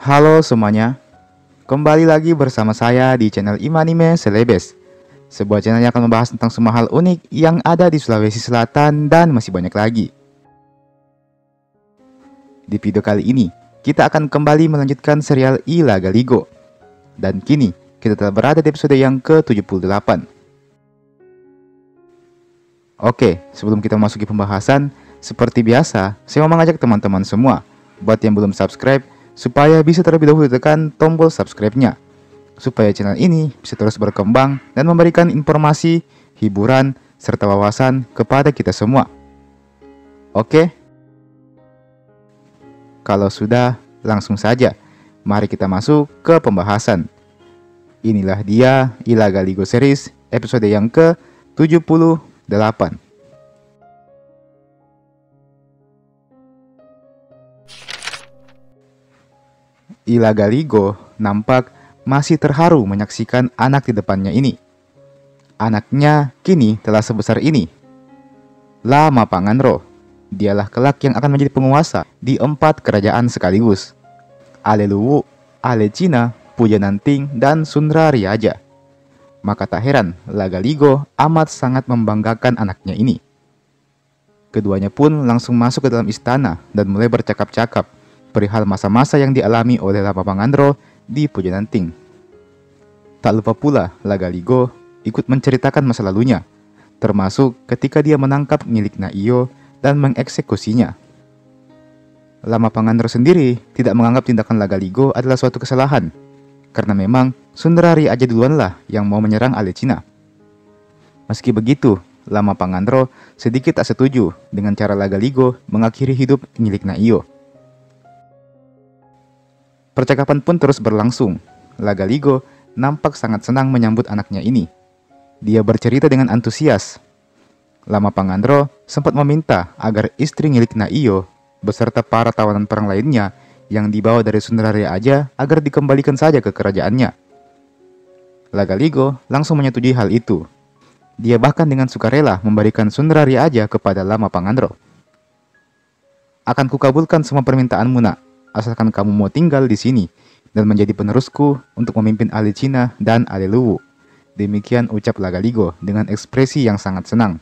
Halo semuanya, kembali lagi bersama saya di channel Imanime Celebes. Sebuah channel yang akan membahas tentang semua hal unik yang ada di Sulawesi Selatan dan masih banyak lagi. Di video kali ini, kita akan kembali melanjutkan serial Ilaga Ligo. Dan kini, kita telah berada di episode yang ke-78. Oke, sebelum kita memasuki pembahasan, seperti biasa, saya mau mengajak teman-teman semua buat yang belum subscribe, supaya bisa terlebih dahulu tekan tombol subscribe-nya, supaya channel ini bisa terus berkembang dan memberikan informasi, hiburan, serta wawasan kepada kita semua. Oke? Kalau sudah, langsung saja. Mari kita masuk ke pembahasan. Inilah dia Ilaga Ligo Series episode yang ke-78. Ilaga Ligo nampak masih terharu menyaksikan anak di depannya ini. Anaknya kini telah sebesar ini. Lama Panganro, dialah kelak yang akan menjadi penguasa di 4 kerajaan sekaligus. Aleluwu, Alecina, Pujananting, dan Sunrariaja. Maka tak heran Laga Ligo amat sangat membanggakan anaknya ini. Keduanya pun langsung masuk ke dalam istana dan mulai bercakap-cakap perihal masa-masa yang dialami oleh Lama Panganro di Pujananting. Tak lupa pula Laga Ligo ikut menceritakan masa lalunya, termasuk ketika dia menangkap milik Naiyo dan mengeksekusinya. Lama Panganro sendiri tidak menganggap tindakan Laga Ligo adalah suatu kesalahan, karena memang Sunrariaja duluanlah yang mau menyerang Alecina. Meski begitu, Lama Panganro sedikit tak setuju dengan cara Laga Ligo mengakhiri hidup milik Naiyo. Percakapan pun terus berlangsung. Laga Ligo nampak sangat senang menyambut anaknya ini. Dia bercerita dengan antusias. Lama Panganro sempat meminta agar istri milik Naiyo beserta para tawanan perang lainnya yang dibawa dari Sunrariaja agar dikembalikan saja ke kerajaannya. Laga Ligo langsung menyetujui hal itu. Dia bahkan dengan sukarela memberikan Sunrariaja kepada Lama Panganro. "Akan kukabulkan semua permintaanmu, nak, asalkan kamu mau tinggal di sini dan menjadi penerusku untuk memimpin Alecina dan Aleluwu." Demikian ucap Laga Ligo dengan ekspresi yang sangat senang.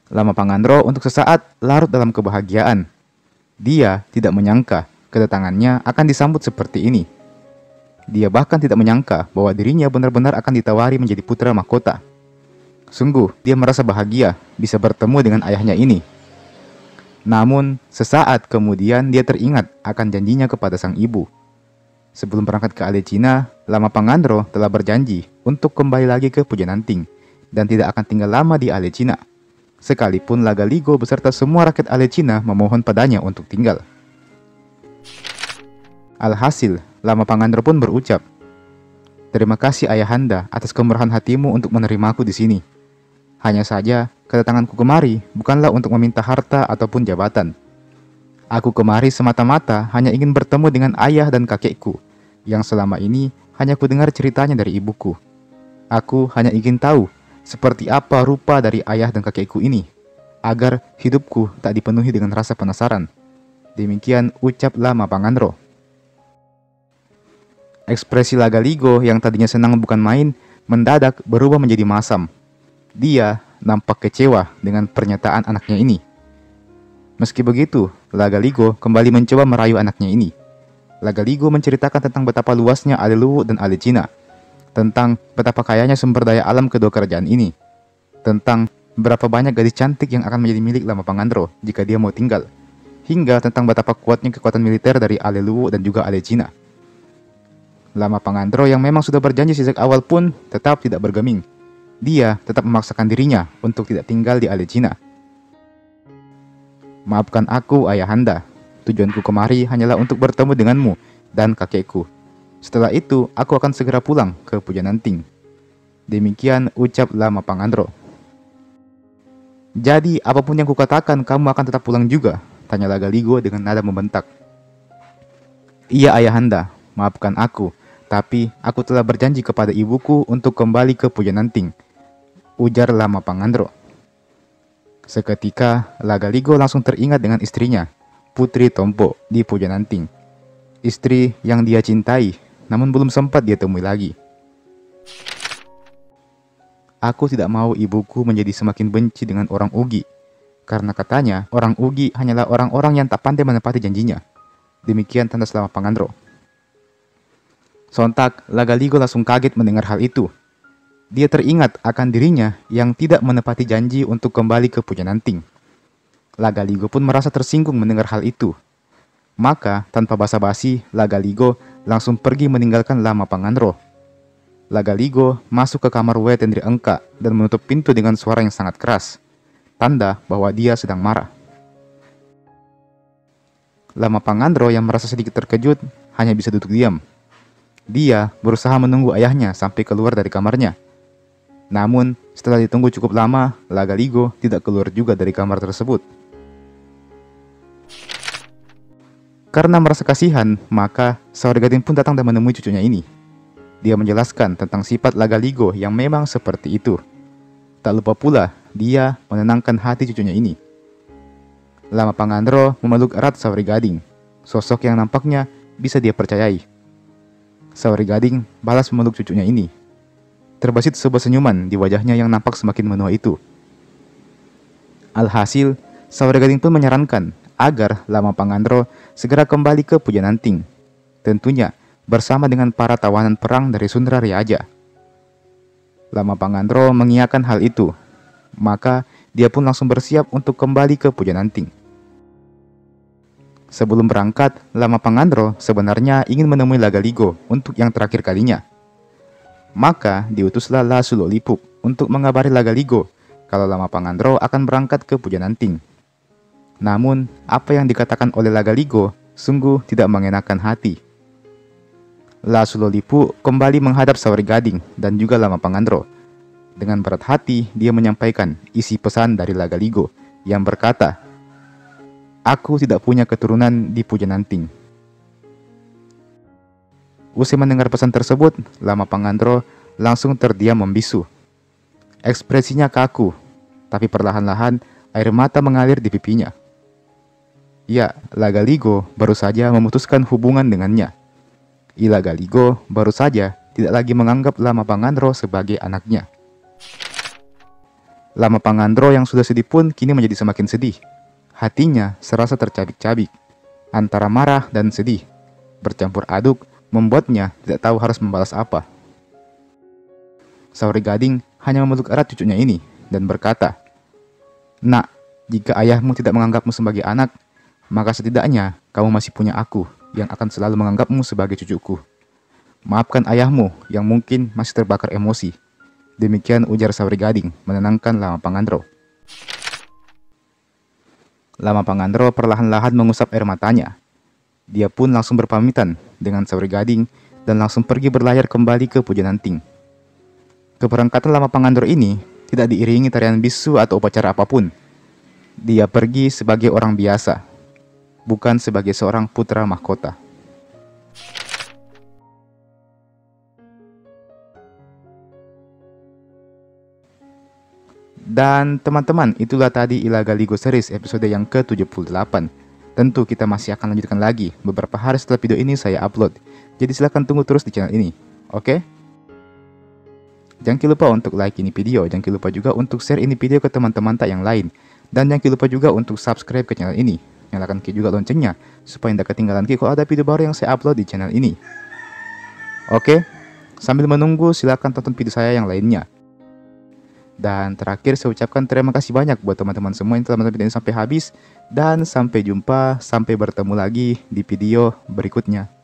Lama Panganro untuk sesaat larut dalam kebahagiaan. Dia tidak menyangka kedatangannya akan disambut seperti ini. Dia bahkan tidak menyangka bahwa dirinya benar-benar akan ditawari menjadi putra mahkota. Sungguh, dia merasa bahagia bisa bertemu dengan ayahnya ini. Namun, sesaat kemudian dia teringat akan janjinya kepada sang ibu. Sebelum berangkat ke Alecina, Lama Panganro telah berjanji untuk kembali lagi ke Pujananting dan tidak akan tinggal lama di Alecina. Sekalipun Laga Ligo beserta semua rakyat Alecina memohon padanya untuk tinggal. Alhasil, Lama Panganro pun berucap, "Terima kasih ayahanda atas kemurahan hatimu untuk menerimaku di sini. Hanya saja, kedatanganku kemari bukanlah untuk meminta harta ataupun jabatan. Aku kemari semata-mata hanya ingin bertemu dengan ayah dan kakekku, yang selama ini hanya ku dengar ceritanya dari ibuku. Aku hanya ingin tahu seperti apa rupa dari ayah dan kakekku ini, agar hidupku tak dipenuhi dengan rasa penasaran." Demikian ucap Lama Panganro. Ekspresi Laga Ligo yang tadinya senang bukan main, mendadak berubah menjadi masam. Dia nampak kecewa dengan pernyataan anaknya ini. Meski begitu, Laga Ligo kembali mencoba merayu anaknya ini. Laga Ligo menceritakan tentang betapa luasnya Aleluwu dan Alecina, tentang betapa kayanya sumber daya alam kedua kerajaan ini, tentang berapa banyak gadis cantik yang akan menjadi milik Lama Panganro jika dia mau tinggal, hingga tentang betapa kuatnya kekuatan militer dari Aleluwu dan juga Alecina. Lama Panganro yang memang sudah berjanji sejak awal pun tetap tidak bergeming. Dia tetap memaksakan dirinya untuk tidak tinggal di Alecina. "Maafkan aku, ayahanda. Tujuanku kemari hanyalah untuk bertemu denganmu dan kakekku. Setelah itu, aku akan segera pulang ke Pujananting." Demikian ucap Lama Panganro. "Jadi, apapun yang kukatakan, kamu akan tetap pulang juga?" tanya Laga Ligo dengan nada membentak. "Iya, ayahanda. Maafkan aku. Tapi aku telah berjanji kepada ibuku untuk kembali ke Pujananting," ujar Lama Panganro. Seketika, Laga Ligo langsung teringat dengan istrinya, Putri Tompo, di Pujananting. istri yang dia cintai, namun belum sempat dia temui lagi. Aku tidak mau ibuku menjadi semakin benci dengan orang Ugi, karena katanya orang Ugi hanyalah orang-orang yang tak pandai menepati janjinya. Demikian tanda Lama Pangandro. Sontak, Lagaligo langsung kaget mendengar hal itu. Dia teringat akan dirinya yang tidak menepati janji untuk kembali ke Pujananting. Lagaligo pun merasa tersinggung mendengar hal itu. Maka, tanpa basa-basi, Lagaligo langsung pergi meninggalkan Lama Pangandro. Lagaligo masuk ke kamar Wetendri Engka dan menutup pintu dengan suara yang sangat keras, tanda bahwa dia sedang marah. Lama Pangandro yang merasa sedikit terkejut hanya bisa duduk diam. Dia berusaha menunggu ayahnya sampai keluar dari kamarnya. Namun, setelah ditunggu cukup lama, Lagaligo tidak keluar juga dari kamar tersebut. Karena merasa kasihan, maka Saori Gading pun datang dan menemui cucunya ini. Dia menjelaskan tentang sifat Lagaligo yang memang seperti itu. Tak lupa pula, dia menenangkan hati cucunya ini. Lama Pangandro memeluk erat Saori Gading, sosok yang nampaknya bisa dia percayai. Saori Gading balas memeluk cucunya ini. Terbesit sebuah senyuman di wajahnya yang nampak semakin menua itu. Alhasil, Saori Gading pun menyarankan agar Lama Pangandro segera kembali ke Pujananting. Tentunya bersama dengan para tawanan perang dari Sundara Riaja. Lama Pangandro mengiyakan hal itu. Maka dia pun langsung bersiap untuk kembali ke Pujananting. Sebelum berangkat, Lama Pangandro sebenarnya ingin menemui Lagaligo untuk yang terakhir kalinya. Maka diutuslah La Sulolipuk untuk mengabari Lagaligo kalau Lama Pangandro akan berangkat ke Pujananting. Namun, apa yang dikatakan oleh Lagaligo sungguh tidak mengenakan hati. La Sulolipuk kembali menghadap Saori Gading dan juga Lama Pangandro. Dengan berat hati, dia menyampaikan isi pesan dari Lagaligo yang berkata, "Aku tidak punya keturunan di Pujananting." Usai mendengar pesan tersebut, Lama Pangandro langsung terdiam membisu. Ekspresinya kaku, tapi perlahan-lahan air mata mengalir di pipinya. Ya, Lagaligo baru saja memutuskan hubungan dengannya. Lagaligo baru saja tidak lagi menganggap Lama Pangandro sebagai anaknya. Lama Pangandro yang sudah sedih pun kini menjadi semakin sedih. Hatinya serasa tercabik-cabik, antara marah dan sedih, bercampur aduk, membuatnya tidak tahu harus membalas apa. Saori Gading hanya memeluk erat cucunya ini dan berkata, "Nak, jika ayahmu tidak menganggapmu sebagai anak, maka setidaknya kamu masih punya aku yang akan selalu menganggapmu sebagai cucuku. Maafkan ayahmu yang mungkin masih terbakar emosi." Demikian ujar Saori Gading menenangkan Lama Pangandro. Lama Pangandro perlahan-lahan mengusap air matanya. Dia pun langsung berpamitan dengan Saori Gading dan langsung pergi berlayar kembali ke Pujananting. Keberangkatan Lama Pangandro ini tidak diiringi tarian bisu atau upacara apapun. Dia pergi sebagai orang biasa, bukan sebagai seorang putra mahkota. Dan teman-teman, itulah tadi Lagaligo Series episode yang ke-78. Tentu kita masih akan lanjutkan lagi beberapa hari setelah video ini saya upload. Jadi silahkan tunggu terus di channel ini. Oke? Jangan lupa untuk like ini video. Jangan lupa juga untuk share ini video ke teman-teman tak yang lain. Dan jangan lupa juga untuk subscribe ke channel ini. Nyalakan juga loncengnya supaya tidak ketinggalan kalau ada video baru yang saya upload di channel ini. Oke? Sambil menunggu silahkan tonton video saya yang lainnya. Dan terakhir saya ucapkan terima kasih banyak buat teman-teman semua yang telah menonton video ini sampai habis. Dan sampai jumpa, sampai bertemu lagi di video berikutnya.